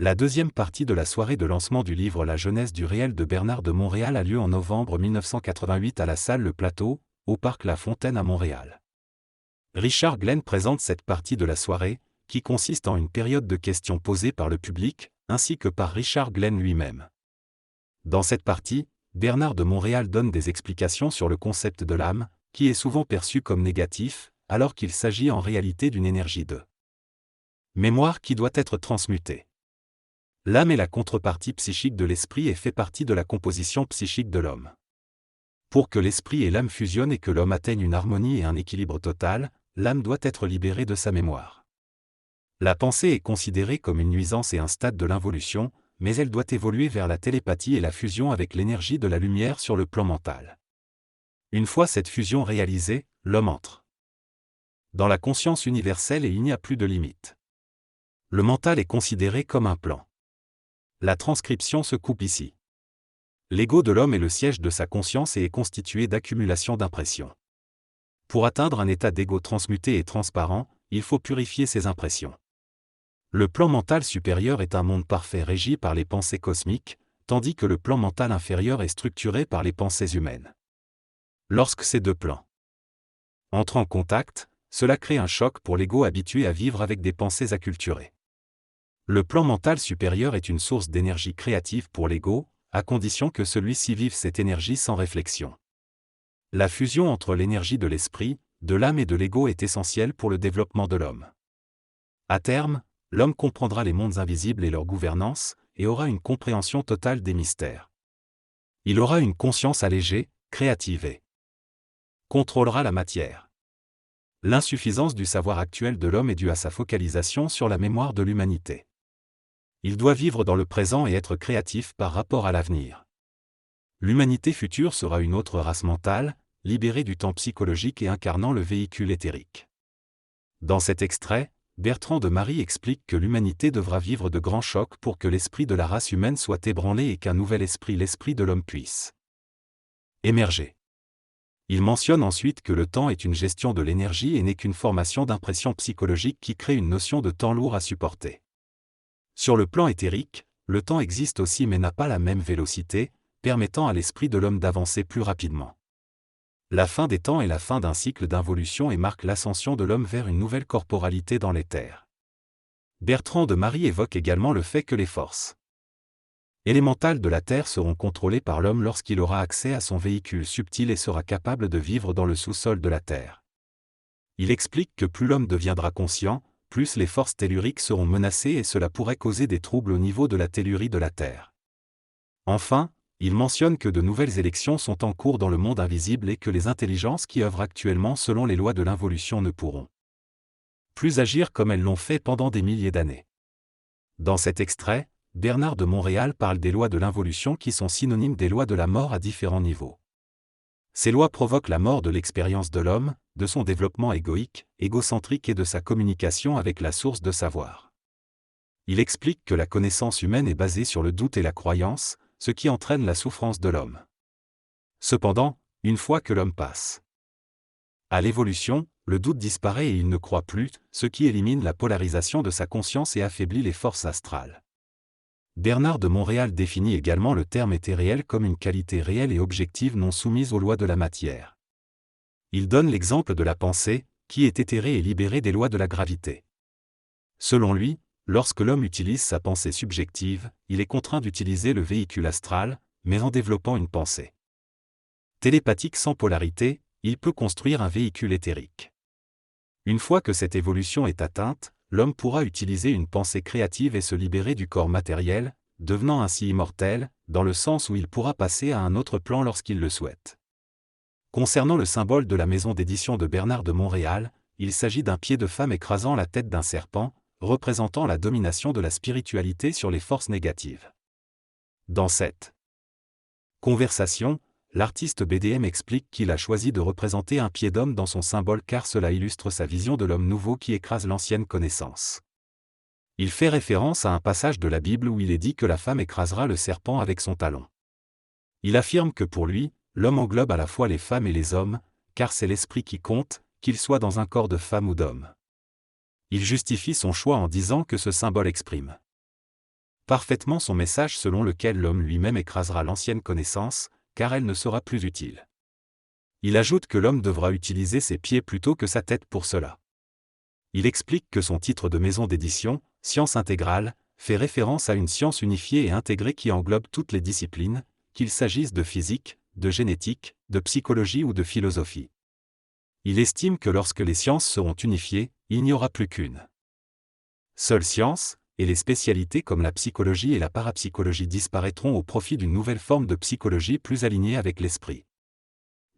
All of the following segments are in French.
La deuxième partie de la soirée de lancement du livre La Genèse du réel de Bernard de Montréal a lieu en novembre 1988 à la salle Le Plateau, au parc La Fontaine à Montréal. Richard Glenn présente cette partie de la soirée, qui consiste en une période de questions posées par le public, ainsi que par Richard Glenn lui-même. Dans cette partie, Bernard de Montréal donne des explications sur le concept de l'âme, qui est souvent perçu comme négatif, alors qu'il s'agit en réalité d'une énergie de mémoire qui doit être transmutée. L'âme est la contrepartie psychique de l'esprit et fait partie de la composition psychique de l'homme. Pour que l'esprit et l'âme fusionnent et que l'homme atteigne une harmonie et un équilibre total, l'âme doit être libérée de sa mémoire. La pensée est considérée comme une nuisance et un stade de l'involution, mais elle doit évoluer vers la télépathie et la fusion avec l'énergie de la lumière sur le plan mental. Une fois cette fusion réalisée, l'homme entre dans la conscience universelle et il n'y a plus de limite. Le mental est considéré comme un plan. La transcription se coupe ici. L'ego de l'homme est le siège de sa conscience et est constitué d'accumulation d'impressions. Pour atteindre un état d'ego transmuté et transparent, il faut purifier ses impressions. Le plan mental supérieur est un monde parfait régi par les pensées cosmiques, tandis que le plan mental inférieur est structuré par les pensées humaines. Lorsque ces deux plans entrent en contact, cela crée un choc pour l'ego habitué à vivre avec des pensées acculturées. Le plan mental supérieur est une source d'énergie créative pour l'ego, à condition que celui-ci vive cette énergie sans réflexion. La fusion entre l'énergie de l'esprit, de l'âme et de l'ego est essentielle pour le développement de l'homme. À terme, l'homme comprendra les mondes invisibles et leur gouvernance, et aura une compréhension totale des mystères. Il aura une conscience allégée, créative et contrôlera la matière. L'insuffisance du savoir actuel de l'homme est due à sa focalisation sur la mémoire de l'humanité. Il doit vivre dans le présent et être créatif par rapport à l'avenir. L'humanité future sera une autre race mentale, libérée du temps psychologique et incarnant le véhicule éthérique. Dans cet extrait, Bertrand de Marie explique que l'humanité devra vivre de grands chocs pour que l'esprit de la race humaine soit ébranlé et qu'un nouvel esprit, l'esprit de l'homme, puisse émerger. Il mentionne ensuite que le temps est une gestion de l'énergie et n'est qu'une formation d'impression psychologique qui crée une notion de temps lourd à supporter. Sur le plan éthérique, le temps existe aussi mais n'a pas la même vélocité, permettant à l'esprit de l'homme d'avancer plus rapidement. La fin des temps est la fin d'un cycle d'involution et marque l'ascension de l'homme vers une nouvelle corporalité dans l'éther. Bertrand de Marie évoque également le fait que les forces élémentales de la Terre seront contrôlées par l'homme lorsqu'il aura accès à son véhicule subtil et sera capable de vivre dans le sous-sol de la Terre. Il explique que plus l'homme deviendra conscient, plus les forces telluriques seront menacées et cela pourrait causer des troubles au niveau de la tellurie de la Terre. Enfin, il mentionne que de nouvelles élections sont en cours dans le monde invisible et que les intelligences qui œuvrent actuellement selon les lois de l'involution ne pourront plus agir comme elles l'ont fait pendant des milliers d'années. Dans cet extrait, Bernard de Montréal parle des lois de l'involution qui sont synonymes des lois de la mort à différents niveaux. Ces lois provoquent la mort de l'expérience de l'homme, de son développement égoïque, égocentrique et de sa communication avec la source de savoir. Il explique que la connaissance humaine est basée sur le doute et la croyance, ce qui entraîne la souffrance de l'homme. Cependant, une fois que l'homme passe à l'évolution, le doute disparaît et il ne croit plus, ce qui élimine la polarisation de sa conscience et affaiblit les forces astrales. Bernard de Montréal définit également le terme éthéréel comme une qualité réelle et objective non soumise aux lois de la matière. Il donne l'exemple de la pensée, qui est éthérée et libérée des lois de la gravité. Selon lui, lorsque l'homme utilise sa pensée subjective, il est contraint d'utiliser le véhicule astral, mais en développant une pensée télépathique sans polarité, il peut construire un véhicule éthérique. Une fois que cette évolution est atteinte, l'homme pourra utiliser une pensée créative et se libérer du corps matériel, devenant ainsi immortel, dans le sens où il pourra passer à un autre plan lorsqu'il le souhaite. Concernant le symbole de la maison d'édition de Bernard de Montréal, il s'agit d'un pied de femme écrasant la tête d'un serpent, représentant la domination de la spiritualité sur les forces négatives. Dans cette conversation, l'artiste BDM explique qu'il a choisi de représenter un pied d'homme dans son symbole car cela illustre sa vision de l'homme nouveau qui écrase l'ancienne connaissance. Il fait référence à un passage de la Bible où il est dit que la femme écrasera le serpent avec son talon. Il affirme que pour lui, l'homme englobe à la fois les femmes et les hommes, car c'est l'esprit qui compte, qu'il soit dans un corps de femme ou d'homme. Il justifie son choix en disant que ce symbole exprime parfaitement son message selon lequel l'homme lui-même écrasera l'ancienne connaissance, car elle ne sera plus utile. Il ajoute que l'homme devra utiliser ses pieds plutôt que sa tête pour cela. Il explique que son titre de maison d'édition, Science intégrale, fait référence à une science unifiée et intégrée qui englobe toutes les disciplines, qu'il s'agisse de physique, de génétique, de psychologie ou de philosophie. Il estime que lorsque les sciences seront unifiées, il n'y aura plus qu'une seule science, et les spécialités comme la psychologie et la parapsychologie disparaîtront au profit d'une nouvelle forme de psychologie plus alignée avec l'esprit.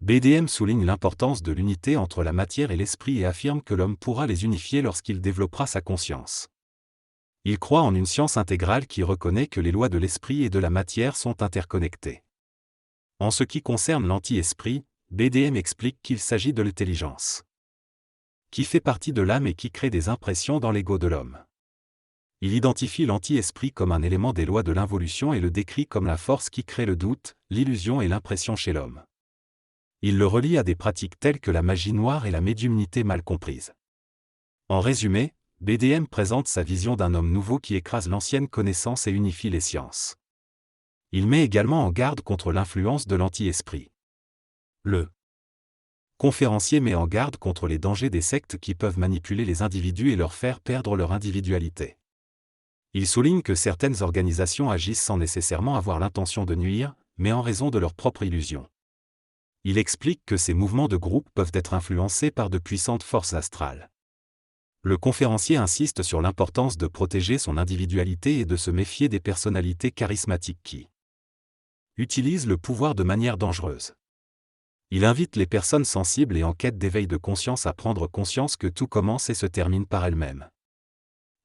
BDM souligne l'importance de l'unité entre la matière et l'esprit et affirme que l'homme pourra les unifier lorsqu'il développera sa conscience. Il croit en une science intégrale qui reconnaît que les lois de l'esprit et de la matière sont interconnectées. En ce qui concerne l'anti-esprit, BDM explique qu'il s'agit de l'intelligence, qui fait partie de l'âme et qui crée des impressions dans l'ego de l'homme. Il identifie l'anti-esprit comme un élément des lois de l'involution et le décrit comme la force qui crée le doute, l'illusion et l'impression chez l'homme. Il le relie à des pratiques telles que la magie noire et la médiumnité mal comprise. En résumé, BDM présente sa vision d'un homme nouveau qui écrase l'ancienne connaissance et unifie les sciences. Il met également en garde contre l'influence de l'anti-esprit. Le conférencier met en garde contre les dangers des sectes qui peuvent manipuler les individus et leur faire perdre leur individualité. Il souligne que certaines organisations agissent sans nécessairement avoir l'intention de nuire, mais en raison de leur propre illusion. Il explique que ces mouvements de groupe peuvent être influencés par de puissantes forces astrales. Le conférencier insiste sur l'importance de protéger son individualité et de se méfier des personnalités charismatiques qui utilisent le pouvoir de manière dangereuse. Il invite les personnes sensibles et en quête d'éveil de conscience à prendre conscience que tout commence et se termine par elle-même.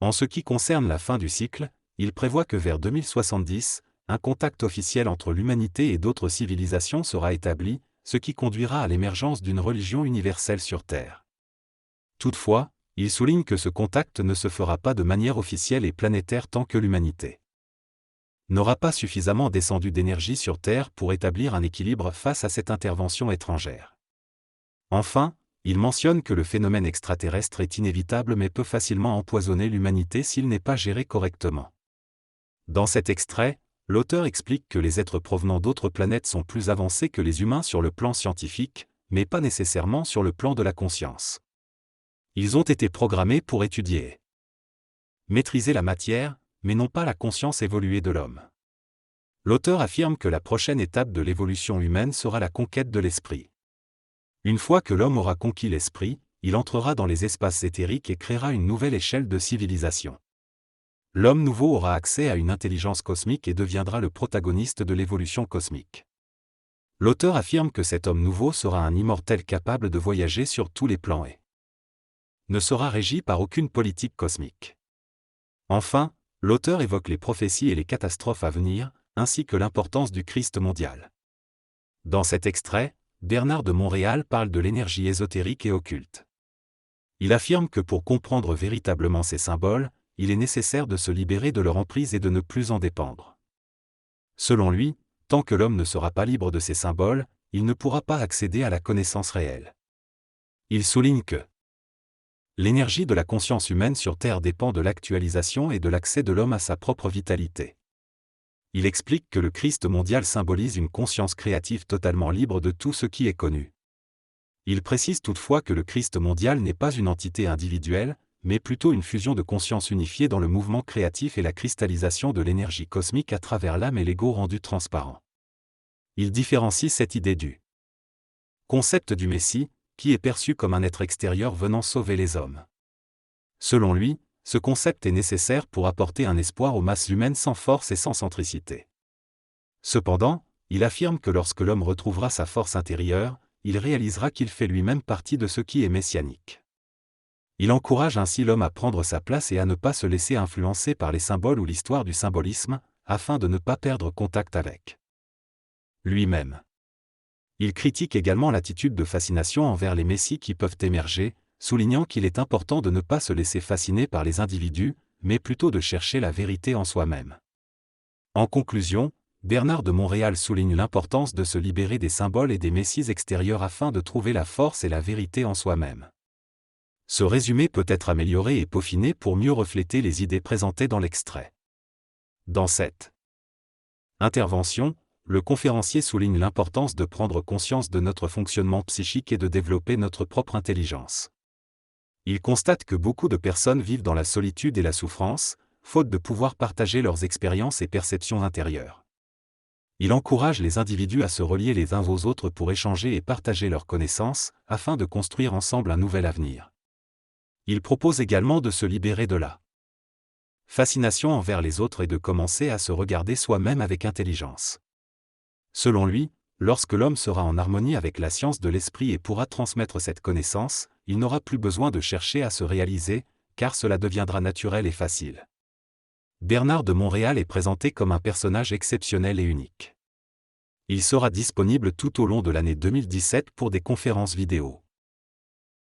En ce qui concerne la fin du cycle, il prévoit que vers 2070, un contact officiel entre l'humanité et d'autres civilisations sera établi, ce qui conduira à l'émergence d'une religion universelle sur Terre. Toutefois, il souligne que ce contact ne se fera pas de manière officielle et planétaire tant que l'humanité n'aura pas suffisamment descendu d'énergie sur Terre pour établir un équilibre face à cette intervention étrangère. Enfin, il mentionne que le phénomène extraterrestre est inévitable mais peut facilement empoisonner l'humanité s'il n'est pas géré correctement. Dans cet extrait, l'auteur explique que les êtres provenant d'autres planètes sont plus avancés que les humains sur le plan scientifique, mais pas nécessairement sur le plan de la conscience. Ils ont été programmés pour étudier, maîtriser la matière, mais non pas la conscience évoluée de l'homme. L'auteur affirme que la prochaine étape de l'évolution humaine sera la conquête de l'esprit. Une fois que l'homme aura conquis l'esprit, il entrera dans les espaces éthériques et créera une nouvelle échelle de civilisation. L'homme nouveau aura accès à une intelligence cosmique et deviendra le protagoniste de l'évolution cosmique. L'auteur affirme que cet homme nouveau sera un immortel capable de voyager sur tous les plans et ne sera régi par aucune politique cosmique. Enfin, l'auteur évoque les prophéties et les catastrophes à venir, ainsi que l'importance du Christ mondial. Dans cet extrait, Bernard de Montréal parle de l'énergie ésotérique et occulte. Il affirme que pour comprendre véritablement ces symboles, il est nécessaire de se libérer de leur emprise et de ne plus en dépendre. Selon lui, tant que l'homme ne sera pas libre de ces symboles, il ne pourra pas accéder à la connaissance réelle. Il souligne que l'énergie de la conscience humaine sur Terre dépend de l'actualisation et de l'accès de l'homme à sa propre vitalité. Il explique que le Christ mondial symbolise une conscience créative totalement libre de tout ce qui est connu. Il précise toutefois que le Christ mondial n'est pas une entité individuelle, mais plutôt une fusion de conscience unifiée dans le mouvement créatif et la cristallisation de l'énergie cosmique à travers l'âme et l'ego rendu transparent. Il différencie cette idée du concept du Messie, qui est perçu comme un être extérieur venant sauver les hommes. Selon lui, ce concept est nécessaire pour apporter un espoir aux masses humaines sans force et sans centricité. Cependant, il affirme que lorsque l'homme retrouvera sa force intérieure, il réalisera qu'il fait lui-même partie de ce qui est messianique. Il encourage ainsi l'homme à prendre sa place et à ne pas se laisser influencer par les symboles ou l'histoire du symbolisme, afin de ne pas perdre contact avec lui-même. Il critique également l'attitude de fascination envers les messies qui peuvent émerger, soulignant qu'il est important de ne pas se laisser fasciner par les individus, mais plutôt de chercher la vérité en soi-même. En conclusion, Bernard de Montréal souligne l'importance de se libérer des symboles et des messies extérieurs afin de trouver la force et la vérité en soi-même. Ce résumé peut être amélioré et peaufiné pour mieux refléter les idées présentées dans l'extrait. Dans cette intervention, le conférencier souligne l'importance de prendre conscience de notre fonctionnement psychique et de développer notre propre intelligence. Il constate que beaucoup de personnes vivent dans la solitude et la souffrance, faute de pouvoir partager leurs expériences et perceptions intérieures. Il encourage les individus à se relier les uns aux autres pour échanger et partager leurs connaissances, afin de construire ensemble un nouvel avenir. Il propose également de se libérer de la fascination envers les autres et de commencer à se regarder soi-même avec intelligence. Selon lui, lorsque l'homme sera en harmonie avec la science de l'esprit et pourra transmettre cette connaissance, il n'aura plus besoin de chercher à se réaliser, car cela deviendra naturel et facile. Bernard de Montréal est présenté comme un personnage exceptionnel et unique. Il sera disponible tout au long de l'année 2017 pour des conférences vidéo.